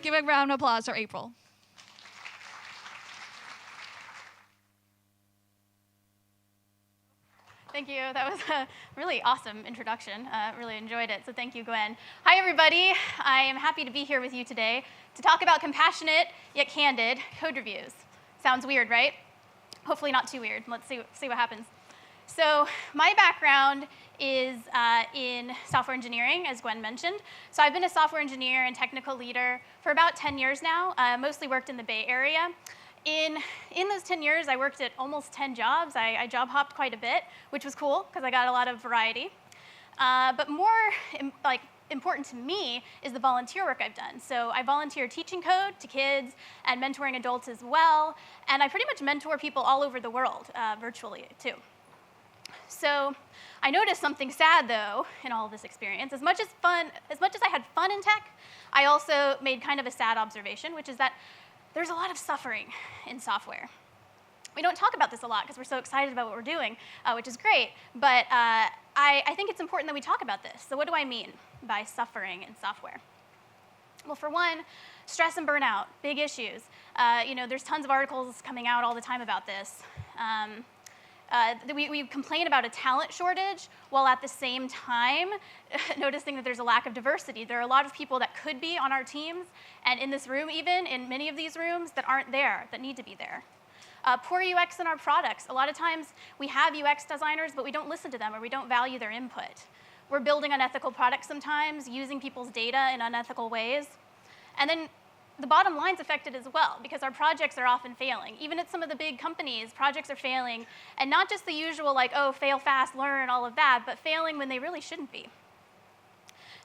Give a round of applause for April. Thank you. That was a really awesome introduction. Really enjoyed it, so thank you, Gwen. Hi, everybody. I am happy to be here with you today to talk about compassionate yet candid code reviews. Sounds weird, right? Hopefully not too weird. Let's see what happens. So my background is in software engineering, as Gwen mentioned. So I've been a software engineer and technical leader for about 10 years now. Mostly worked in the Bay Area. In those 10 years, I worked at almost 10 jobs. I job hopped quite a bit, which was cool because I got a lot of variety. But more important to me is the volunteer work I've done. So I volunteer teaching code to kids and mentoring adults as well. And I pretty much mentor people all over the world, virtually too. So I noticed something sad, though, in all of this experience. As much as I had fun in tech, I also made kind of a sad observation, which is that there's a lot of suffering in software. We don't talk about this a lot because we're so excited about what we're doing, which is great, but I think it's important that we talk about this. So what do I mean by suffering in software? Well, for one, stress and burnout, big issues. There's tons of articles coming out all the time about this. We complain about a talent shortage while at the same time noticing that there's a lack of diversity. There are a lot of people that could be on our teams, and in this room even, in many of these rooms, that aren't there, that need to be there. Poor UX in our products. A lot of times we have UX designers, but we don't listen to them or we don't value their input. We're building unethical products sometimes, using people's data in unethical ways. And then the bottom line's affected as well, because our projects are often failing. Even at some of the big companies, projects are failing, and not just the usual, like, oh, fail fast, learn, all of that, but failing when they really shouldn't be.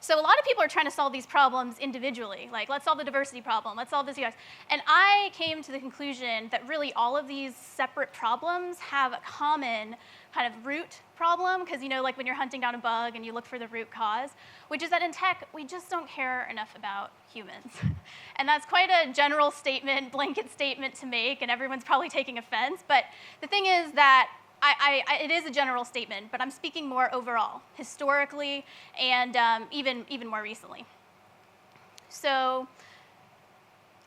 So a lot of people are trying to solve these problems individually, like, let's solve the diversity problem, let's solve this UX. And I came to the conclusion that really all of these separate problems have a common kind of root problem, because like when you're hunting down a bug and you look for the root cause, which is that in tech, we just don't care enough about humans. And that's quite a general statement, blanket statement to make, and everyone's probably taking offense. But the thing is that it is a general statement, but I'm speaking more overall, historically, and even more recently. So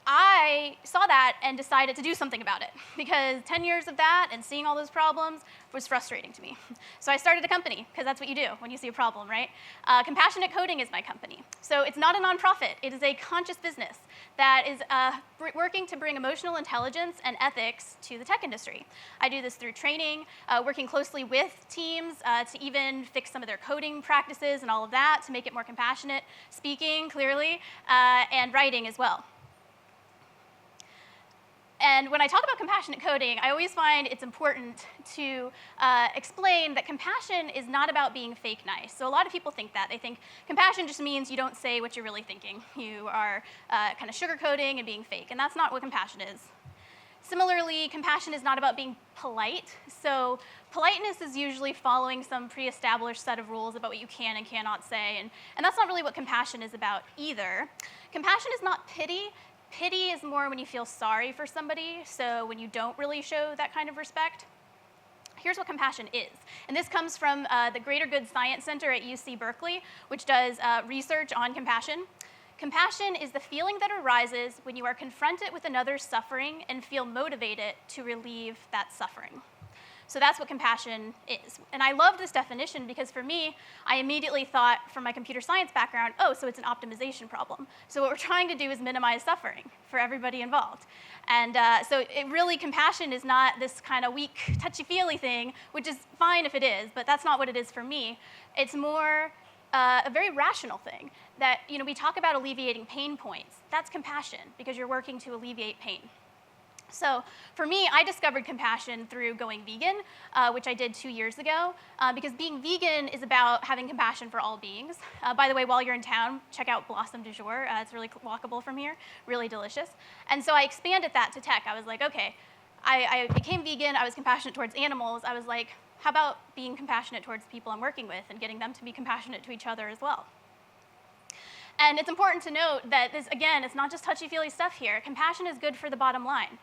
I saw that and decided to do something about it, because 10 years of that and seeing all those problems was frustrating to me. So I started a company, because that's what you do when you see a problem, right? Compassionate Coding is my company. So it's not a nonprofit. It is a conscious business that is working to bring emotional intelligence and ethics to the tech industry. I do this through training, working closely with teams to even fix some of their coding practices and all of that to make it more compassionate, speaking clearly, and writing as well. And when I talk about compassionate coding, I always find it's important to explain that compassion is not about being fake nice. So a lot of people think that. They think compassion just means you don't say what you're really thinking. You are kind of sugarcoating and being fake, and that's not what compassion is. Similarly, compassion is not about being polite. So politeness is usually following some pre-established set of rules about what you can and cannot say, and that's not really what compassion is about either. Compassion is not pity. Pity is more when you feel sorry for somebody, so when you don't really show that kind of respect. Here's what compassion is. And this comes from the Greater Good Science Center at UC Berkeley, which does research on compassion. Compassion is the feeling that arises when you are confronted with another's suffering and feel motivated to relieve that suffering. So that's what compassion is. And I love this definition because for me, I immediately thought from my computer science background, oh, so it's an optimization problem. So what we're trying to do is minimize suffering for everybody involved. And so compassion is not this kind of weak, touchy-feely thing, which is fine if it is, but that's not what it is for me. It's more a very rational thing that, we talk about alleviating pain points. That's compassion because you're working to alleviate pain. So for me, I discovered compassion through going vegan, which I did 2 years ago, because being vegan is about having compassion for all beings. By the way, while you're in town, check out Blossom du Jour. It's really walkable from here, really delicious. And so I expanded that to tech. I was like, okay, I became vegan. I was compassionate towards animals. I was like, how about being compassionate towards people I'm working with and getting them to be compassionate to each other as well? And it's important to note that this, again, it's not just touchy-feely stuff here. Compassion is good for the bottom line.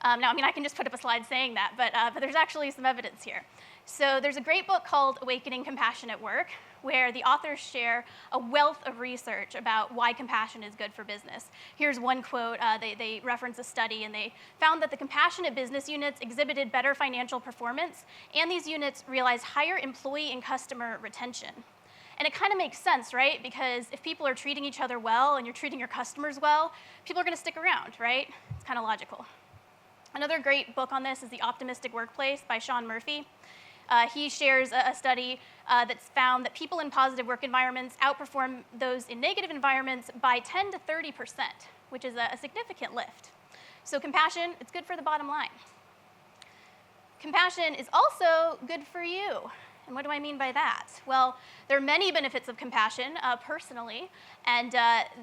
Now, I mean, I can just put up a slide saying that, but there's actually some evidence here. So there's a great book called Awakening Compassion at Work, where the authors share a wealth of research about why compassion is good for business. Here's one quote. They reference a study, and they found that the compassionate business units exhibited better financial performance, and these units realized higher employee and customer retention. And it kind of makes sense, right? Because if people are treating each other well and you're treating your customers well, people are going to stick around, right? It's kind of logical. Another great book on this is The Optimistic Workplace by Sean Murphy. He shares a study that's found that people in positive work environments outperform those in negative environments by 10 to 30%, which is a significant lift. So compassion, it's good for the bottom line. Compassion is also good for you. And what do I mean by that? Well, there are many benefits of compassion personally, and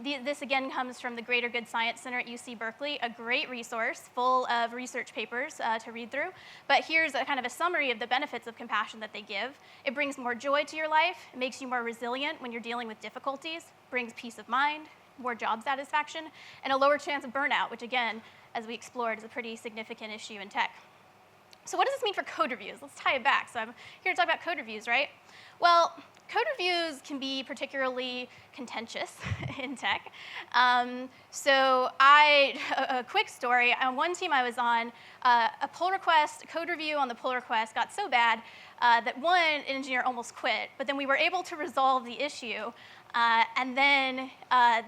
this again comes from the Greater Good Science Center at UC Berkeley, a great resource full of research papers to read through. But here's a kind of a summary of the benefits of compassion that they give. It brings more joy to your life, it makes you more resilient when you're dealing with difficulties, brings peace of mind, more job satisfaction, and a lower chance of burnout, which again, as we explored, is a pretty significant issue in tech. So what does this mean for code reviews? Let's tie it back. So I'm here to talk about code reviews, right? Well, code reviews can be particularly contentious in tech. A quick story. On one team I was on, a pull request, a code review on the pull request got so bad that one engineer almost quit, but then we were able to resolve the issue. And then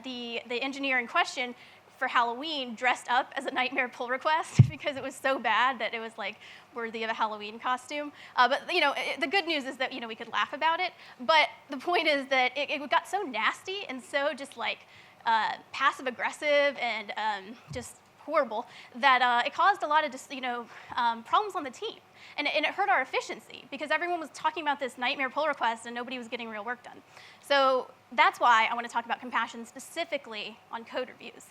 the engineer in question for Halloween dressed up as a nightmare pull request because it was so bad that it was like worthy of a Halloween costume. But the good news is that we could laugh about it. But the point is that it got so nasty and so just like passive aggressive and just horrible that it caused a lot of problems on the team. And it hurt our efficiency because everyone was talking about this nightmare pull request and nobody was getting real work done. So that's why I want to talk about compassion specifically on code reviews.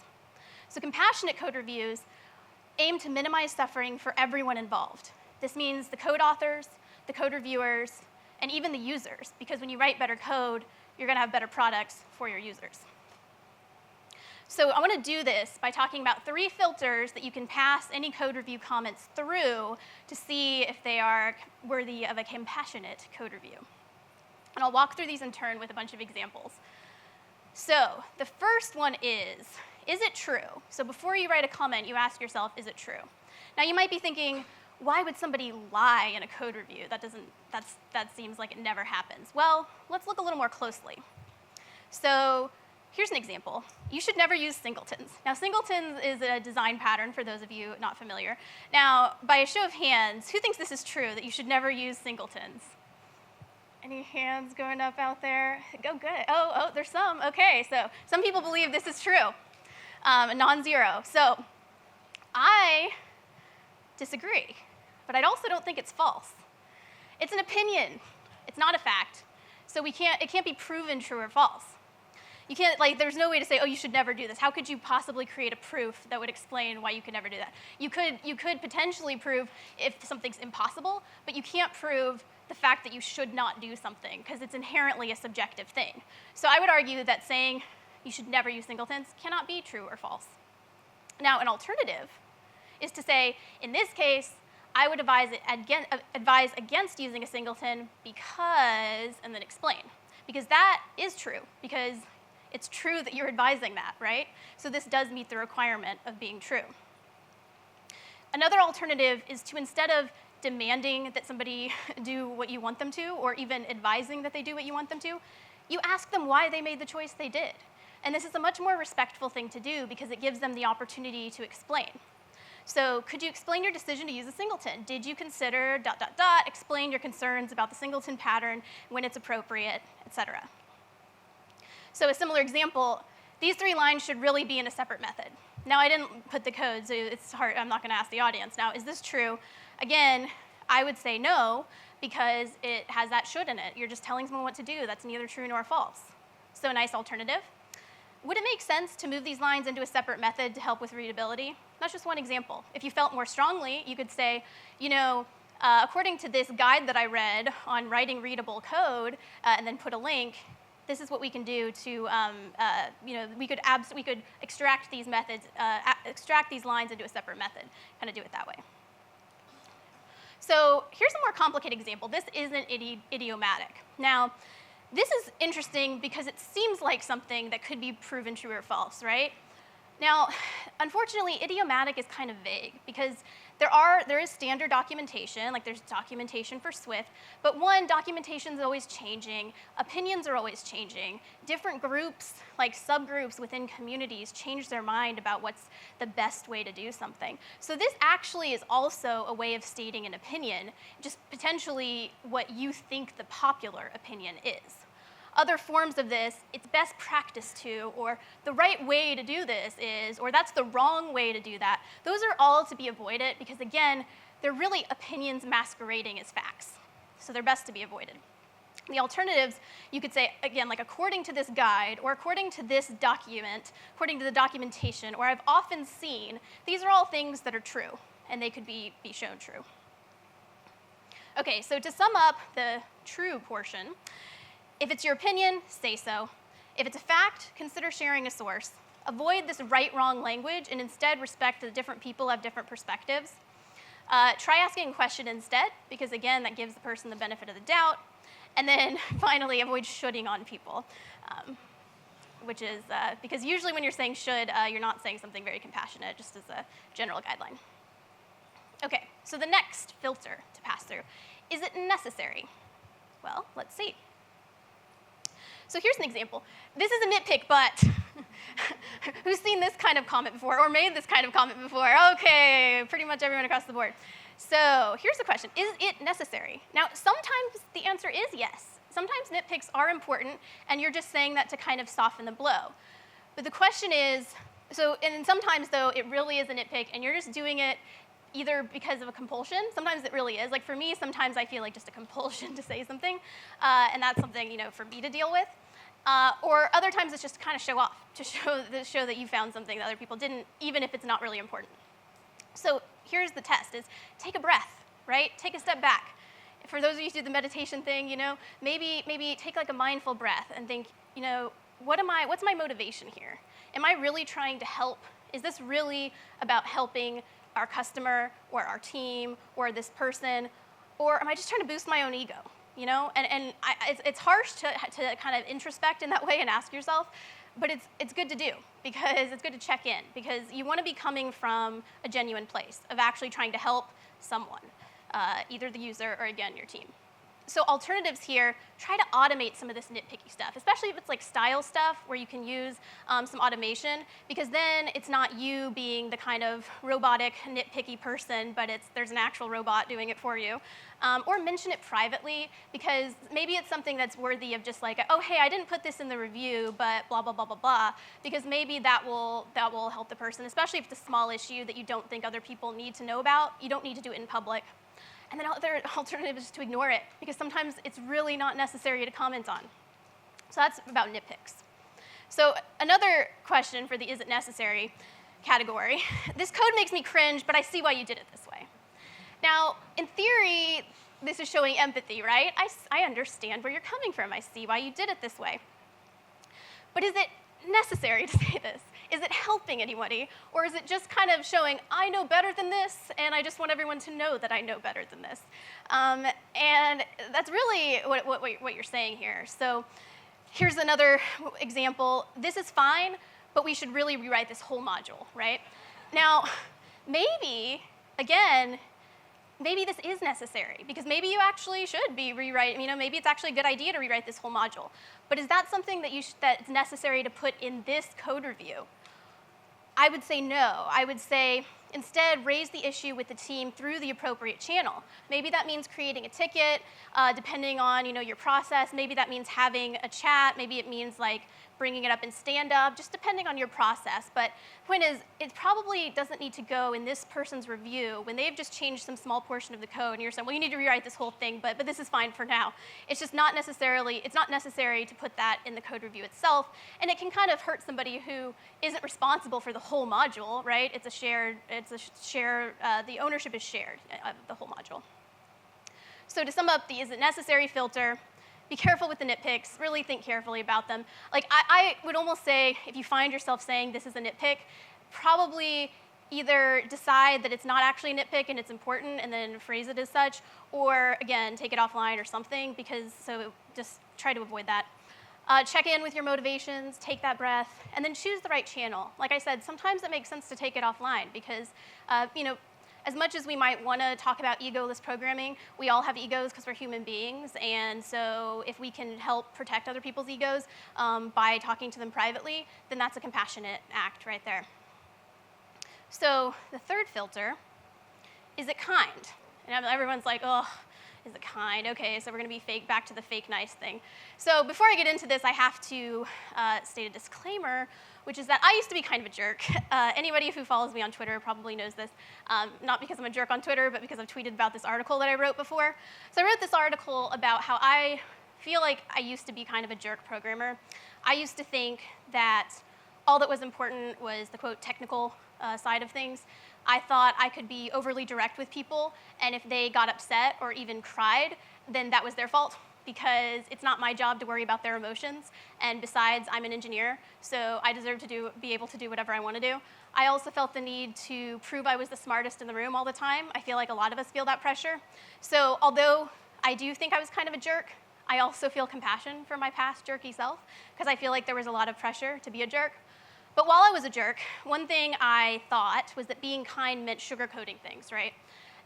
So compassionate code reviews aim to minimize suffering for everyone involved. This means the code authors, the code reviewers, and even the users, because when you write better code, you're going to have better products for your users. So I want to do this by talking about 3 filters that you can pass any code review comments through to see if they are worthy of a compassionate code review. And I'll walk through these in turn with a bunch of examples. So the first one is it true? So before you write a comment, you ask yourself, is it true? Now you might be thinking, why would somebody lie in a code review? That seems like it never happens. Well, let's look a little more closely. So here's an example. You should never use singletons. Now singletons is a design pattern for those of you not familiar. Now, by a show of hands, who thinks this is true, that you should never use singletons? Any hands going up out there? Go good. Oh, there's some. Okay, so some people believe this is true. Non-zero. So I disagree, but I also don't think it's false. It's an opinion. It's not a fact. So it can't be proven true or false. You can't, there's no way to say, oh, you should never do this. How could you possibly create a proof that would explain why you could never do that? You could potentially prove if something's impossible, but you can't prove the fact that you should not do something because it's inherently a subjective thing. So I would argue that saying you should never use singletons cannot be true or false. Now, an alternative is to say, in this case, I would advise against using a singleton because, and then explain. Because that is true, because it's true that you're advising that, right? So this does meet the requirement of being true. Another alternative is to, instead of demanding that somebody do what you want them to, or even advising that they do what you want them to, you ask them why they made the choice they did. And this is a much more respectful thing to do because it gives them the opportunity to explain. So could you explain your decision to use a singleton? Did you consider ... explain your concerns about the singleton pattern when it's appropriate, etc. So a similar example, these 3 lines should really be in a separate method. Now I didn't put the code, so it's hard, I'm not going to ask the audience. Now, is this true? Again, I would say no, because it has that should in it. You're just telling someone what to do. That's neither true nor false. So a nice alternative. Would it make sense to move these lines into a separate method to help with readability? That's just one example. If you felt more strongly, you could say, according to this guide that I read on writing readable code, and then put a link, this is what we can do to, we could extract these methods, extract these lines into a separate method, kind of do it that way. So here's a more complicated example. This isn't idiomatic. Now, this is interesting because it seems like something that could be proven true or false, right? Now, unfortunately, idiomatic is kind of vague because there is standard documentation, like there's documentation for Swift, but one, documentation is always changing, opinions are always changing, different groups, like subgroups within communities, change their mind about what's the best way to do something. So this actually is also a way of stating an opinion, just potentially what you think the popular opinion is. Other forms of this, it's best practice to, or the right way to do this is, or that's the wrong way to do that. Those are all to be avoided because, again, they're really opinions masquerading as facts. So they're best to be avoided. The alternatives, you could say, again, like according to this guide, or according to this document, according to the documentation, or I've often seen, these are all things that are true, and they could be shown true. Okay, so to sum up the true portion, if it's your opinion, say so. If it's a fact, consider sharing a source. Avoid this right-wrong language and instead respect that different people have different perspectives. Try asking a question instead, because again, that gives the person the benefit of the doubt. And then finally, avoid shoulding on people, which is because usually when you're saying should, you're not saying something very compassionate, just as a general guideline. Okay, so the next filter to pass through, is it necessary? Well, let's see. So here's an example. This is a nitpick, but who's seen this kind of comment before or made this kind of comment before? Okay, pretty much everyone across the board. So here's the question, is it necessary? Now, sometimes the answer is yes. Sometimes nitpicks are important, and you're just saying that to kind of soften the blow. But the question is, and sometimes, though, it really is a nitpick, and you're just doing it either because of a compulsion. Sometimes it really is. Like for me, sometimes I feel like just a compulsion to say something, and that's something for me to deal with. Or other times it's just to kind of show off, to show that you found something that other people didn't, even if it's not really important. So here's the test: is take a breath, right? Take a step back. For those of you who do the meditation thing, maybe take like a mindful breath and think, what's my motivation here? Am I really trying to help? Is this really about helping our customer or our team or this person, or am I just trying to boost my own ego? It's harsh to kind of introspect in that way and ask yourself, but it's good to do because it's good to check in because you want to be coming from a genuine place of actually trying to help someone, either the user or again your team. So alternatives here, try to automate some of this nitpicky stuff, especially if it's like style stuff where you can use some automation, because then it's not you being the kind of robotic, nitpicky person, but there's an actual robot doing it for you. Or mention it privately, because maybe it's something that's worthy of just like, oh, hey, I didn't put this in the review, but blah, blah, blah, blah, blah, because maybe that will help the person, especially if it's a small issue that you don't think other people need to know about. You don't need to do it in public. And then other alternative is to ignore it, because sometimes it's really not necessary to comment on. So that's about nitpicks. So another question for the is it necessary category. This code makes me cringe, but I see why you did it this way. Now, in theory, this is showing empathy, right? I understand where you're coming from. I see why you did it this way. But is it necessary to say this? Is it helping anybody? Or is it just kind of showing, I know better than this, and I just want everyone to know that I know better than this? And that's really what you're saying here. So here's another example. This is fine, but we should really rewrite this whole module, right? Now, maybe, again, maybe this is necessary, because maybe you actually should be rewriting, maybe it's actually a good idea to rewrite this whole module. But is that something that's necessary to put in this code review? I would say no. I would say instead raise the issue with the team through the appropriate channel. Maybe that means creating a ticket, depending on your process. Maybe that means having a chat. Maybe it means like bringing it up in stand-up, just depending on your process. But the point is, it probably doesn't need to go in this person's review when they've just changed some small portion of the code, and you're saying, well, you need to rewrite this whole thing, but this is fine for now. It's just not necessary to put that in the code review itself, and it can kind of hurt somebody who isn't responsible for the whole module, right? The ownership is shared of the whole module. So to sum up the is it necessary filter, be careful with the nitpicks, really think carefully about them. Like, I would almost say, if you find yourself saying this is a nitpick, probably either decide that it's not actually a nitpick and it's important and then phrase it as such, or again, take it offline or something, because so just try to avoid that. Check in with your motivations, take that breath, and then choose the right channel. Like I said, sometimes it makes sense to take it offline because, as much as we might want to talk about egoless programming, we all have egos because we're human beings, and so if we can help protect other people's egos by talking to them privately, then that's a compassionate act right there. So the third filter, is it kind? And everyone's like, oh, is it kind? Okay, so we're going to be back to the fake nice thing. So before I get into this, I have to state a disclaimer, which is that I used to be kind of a jerk. Anybody who follows me on Twitter probably knows this, not because I'm a jerk on Twitter, but because I've tweeted about this article that I wrote before. So I wrote this article about how I feel like I used to be kind of a jerk programmer. I used to think that all that was important was the, quote, technical side of things. I thought I could be overly direct with people, and if they got upset or even cried, then that was their fault, because it's not my job to worry about their emotions, and besides, I'm an engineer, so I deserve to be able to do whatever I want to do. I also felt the need to prove I was the smartest in the room all the time. I feel like a lot of us feel that pressure. So although I do think I was kind of a jerk, I also feel compassion for my past jerky self, because I feel like there was a lot of pressure to be a jerk. But while I was a jerk, one thing I thought was that being kind meant sugarcoating things, right?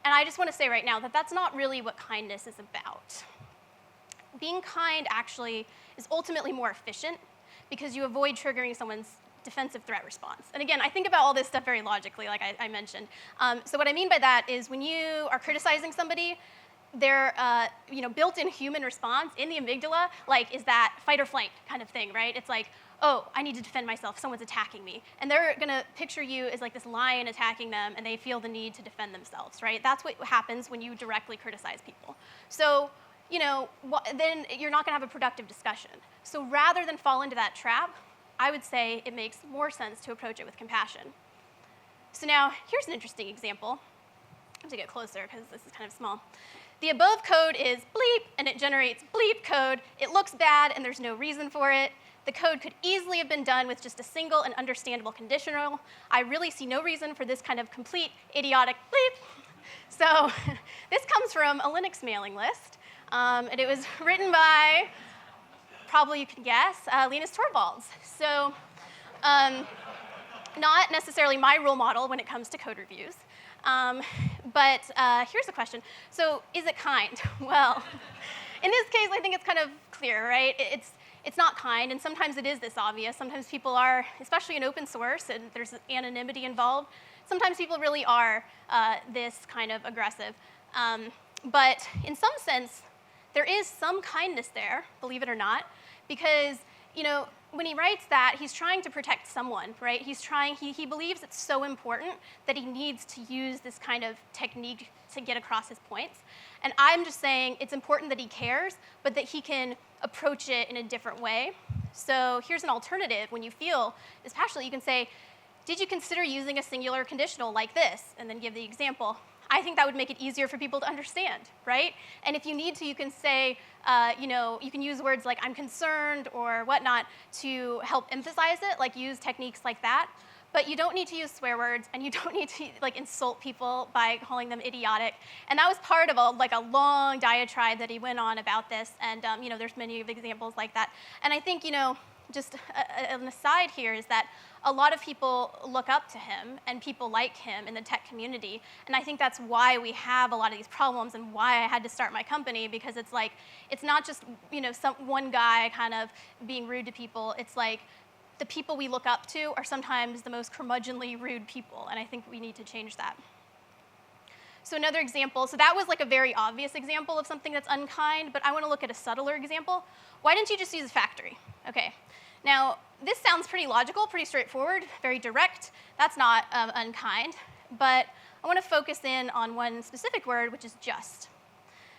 And I just want to say right now that that's not really what kindness is about. Being kind actually is ultimately more efficient because you avoid triggering someone's defensive threat response. And again, I think about all this stuff very logically, like I mentioned. So what I mean by that is when you are criticizing somebody, their built-in human response in the amygdala is that fight or flight kind of thing, right? It's like, oh, I need to defend myself, someone's attacking me. And they're gonna picture you as like this lion attacking them, and they feel the need to defend themselves, right? That's what happens when you directly criticize people. So, then you're not gonna have a productive discussion. So rather than fall into that trap, I would say it makes more sense to approach it with compassion. So now, here's an interesting example. I have to get closer because this is kind of small. The above code is bleep, and it generates bleep code. It looks bad, and there's no reason for it. The code could easily have been done with just a single and understandable conditional. I really see no reason for this kind of complete idiotic bleep. So this comes from a Linux mailing list, and it was written by, probably you can guess, Linus Torvalds. So not necessarily my role model when it comes to code reviews. But here's the question. So is it kind? Well, in this case, I think it's kind of clear, right? It's not kind, and sometimes it is this obvious. Sometimes people are, especially in open source, and there's anonymity involved, sometimes people really are this kind of aggressive. But in some sense, there is some kindness there, believe it or not, because when he writes that, he's trying to protect someone, right? He believes it's so important that he needs to use this kind of technique to get across his points. And I'm just saying it's important that he cares, but that he can approach it in a different way. So here's an alternative. When you feel this passionate, you can say, did you consider using a singular conditional like this? And then give the example. I think that would make it easier for people to understand, right? And if you need to, you can say, you can use words like I'm concerned or whatnot to help emphasize it, like use techniques like that. But you don't need to use swear words, and you don't need to insult people by calling them idiotic. And that was part of a long diatribe that he went on about this. And there's many examples like that. And I think just an aside here is that a lot of people look up to him, and people like him in the tech community. And I think that's why we have a lot of these problems, and why I had to start my company, because it's not just one guy kind of being rude to people. It's like the people we look up to are sometimes the most curmudgeonly rude people, and I think we need to change that. So another example, so that was a very obvious example of something that's unkind, but I want to look at a subtler example. Why didn't you just use a factory? Okay, now this sounds pretty logical, pretty straightforward, very direct. That's not unkind, but I want to focus in on one specific word, which is just.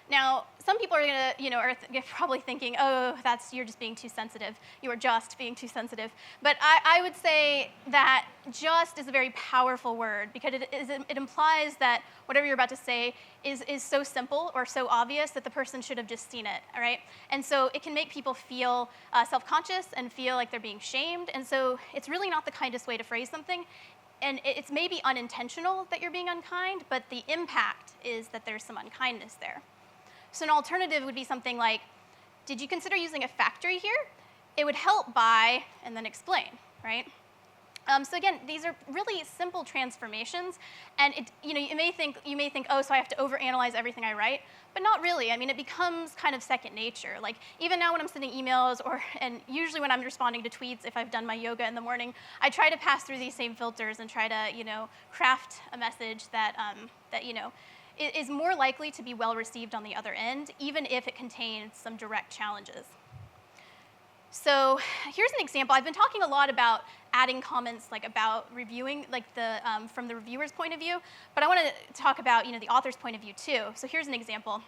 Now, some people are gonna, probably thinking, oh, you're just being too sensitive. You are just being too sensitive. But I would say that just is a very powerful word because it implies that whatever you're about to say is so simple or so obvious that the person should have just seen it, all right? And so it can make people feel self-conscious and feel like they're being shamed. And so it's really not the kindest way to phrase something. And it's maybe unintentional that you're being unkind, but the impact is that there's some unkindness there. So an alternative would be something like, did you consider using a factory here? It would help by, and then explain, right? So again, these are really simple transformations, and you may think, oh, so I have to overanalyze everything I write, but not really. I mean, it becomes kind of second nature. Like even now when I'm sending emails, and usually when I'm responding to tweets, if I've done my yoga in the morning, I try to pass through these same filters and try to, craft a message that is more likely to be well received on the other end, even if it contains some direct challenges. So here's an example. I've been talking a lot about adding comments about reviewing, from the reviewer's point of view, but I want to talk about the author's point of view too. So here's an example.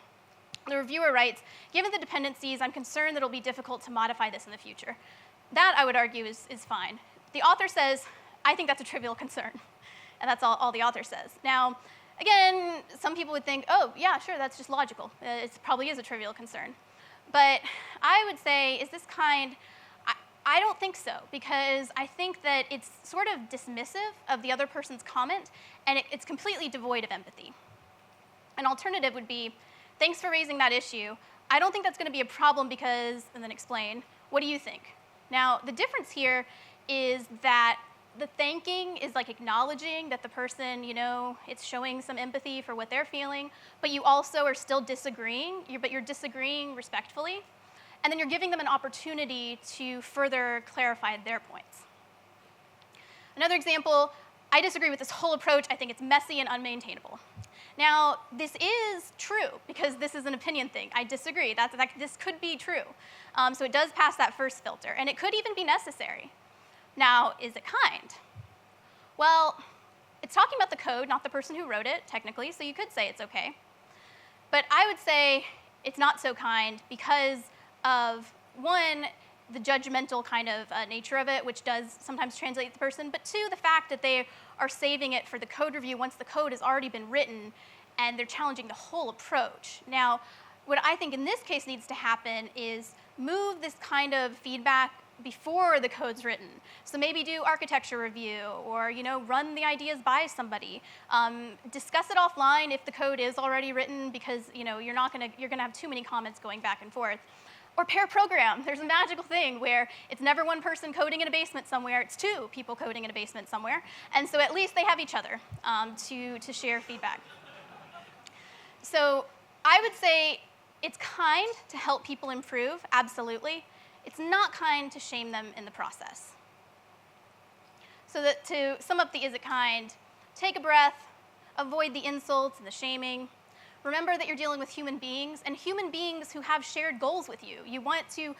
The reviewer writes, given the dependencies, I'm concerned that it'll be difficult to modify this in the future. That, I would argue, is fine. The author says, I think that's a trivial concern. And that's all the author says. Now, again, some people would think, oh, yeah, sure, that's just logical. It probably is a trivial concern. But I would say, is this kind? I don't think so, because I think that it's sort of dismissive of the other person's comment, and it's completely devoid of empathy. An alternative would be, thanks for raising that issue. I don't think that's going to be a problem because, and then explain, what do you think? Now, the difference here is that the thanking is acknowledging that the person, it's showing some empathy for what they're feeling, but you also are still disagreeing, but you're disagreeing respectfully, and then you're giving them an opportunity to further clarify their points. Another example, I disagree with this whole approach. I think it's messy and unmaintainable. Now, this is true because this is an opinion thing. I disagree. This could be true. So it does pass that first filter, and it could even be necessary. Now, is it kind? Well, it's talking about the code, not the person who wrote it, technically, so you could say it's okay. But I would say it's not so kind because of, one, the judgmental kind of nature of it, which does sometimes translate the person, but two, the fact that they are saving it for the code review once the code has already been written, and they're challenging the whole approach. Now, what I think in this case needs to happen is move this kind of feedback before the code's written. So maybe do architecture review, or run the ideas by somebody. Discuss it offline if the code is already written, because you're gonna have too many comments going back and forth. Or pair program. There's a magical thing where it's never one person coding in a basement somewhere, it's two people coding in a basement somewhere. And so at least they have each other to share feedback. So I would say it's kind to help people improve, absolutely. It's not kind to shame them in the process. So that to sum up the is it kind, take a breath, avoid the insults and the shaming. Remember that you're dealing with human beings, and human beings who have shared goals with you. You want to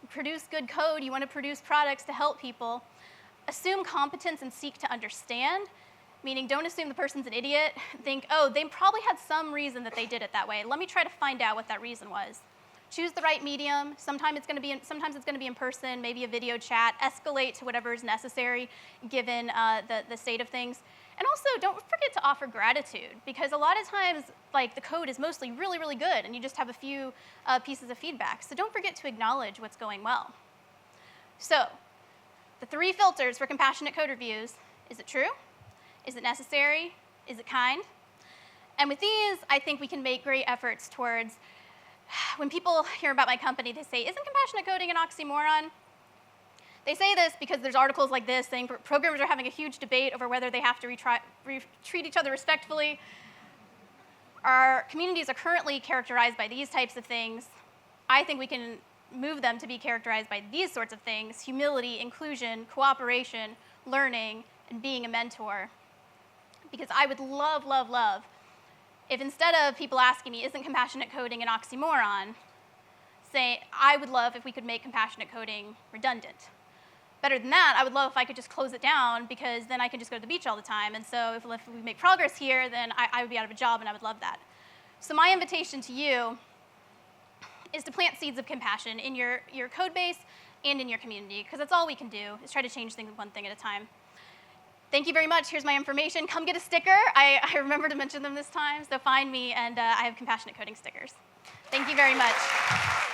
produce good code, you want to produce products to help people. Assume competence and seek to understand, meaning don't assume the person's an idiot. Think, oh, they probably had some reason that they did it that way. Let me try to find out what that reason was. Choose the right medium. Sometimes it's going to be in person, maybe a video chat. Escalate to whatever is necessary given the state of things. And also, don't forget to offer gratitude, because a lot of times, the code is mostly really, really good, and you just have a few pieces of feedback. So don't forget to acknowledge what's going well. So the 3 filters for compassionate code reviews: is it true? Is it necessary? Is it kind? And with these, I think we can make great efforts towards, when people hear about my company, they say, isn't compassionate coding an oxymoron? They say this because there's articles like this saying programmers are having a huge debate over whether they have to treat each other respectfully. Our communities are currently characterized by these types of things. I think we can move them to be characterized by these sorts of things: humility, inclusion, cooperation, learning, and being a mentor. Because I would love, love, love if instead of people asking me, isn't compassionate coding an oxymoron, I would love if we could make compassionate coding redundant. Better than that, I would love if I could just close it down, because then I can just go to the beach all the time. And so if we make progress here, then I would be out of a job, and I would love that. So my invitation to you is to plant seeds of compassion in your code base and in your community, because that's all we can do, is try to change things one thing at a time. Thank you very much. Here's my information. Come get a sticker. I remember to mention them this time, so find me, and I have compassionate coding stickers. Thank you very much.